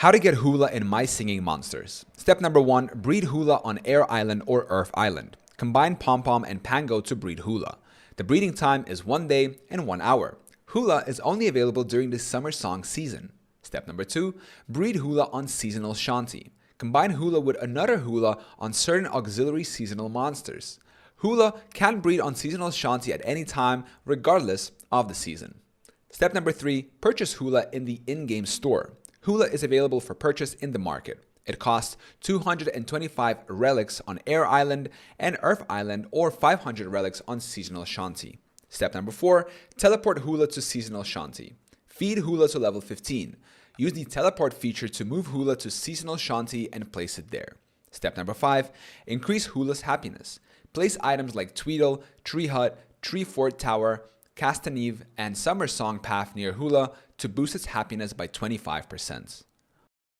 How to get Hoola in My Singing Monsters. Step number 1, breed Hoola on Air Island or Earth Island. Combine Pom Pom and Pango to breed Hoola. The breeding time is 1 day and 1 hour. Hoola is only available during the summer song season. Step number 2, breed Hoola on Seasonal Shanti. Combine Hoola with another Hoola on certain auxiliary seasonal monsters. Hoola can breed on Seasonal Shanti at any time, regardless of the season. Step number 3, purchase Hoola in the in-game store. Hoola is available for purchase in the market. It costs 225 relics on Air Island and Earth Island or 500 relics on Seasonal Shanti. Step number 4, teleport Hoola to Seasonal Shanti. Feed Hoola to level 15. Use the teleport feature to move Hoola to Seasonal Shanti and place it there. Step number 5, increase Hoola's happiness. Place items like Tweedle, Tree Hut, Tree Fort Tower, Castaneve, and Summer Song Path near Hoola to boost its happiness by 25%.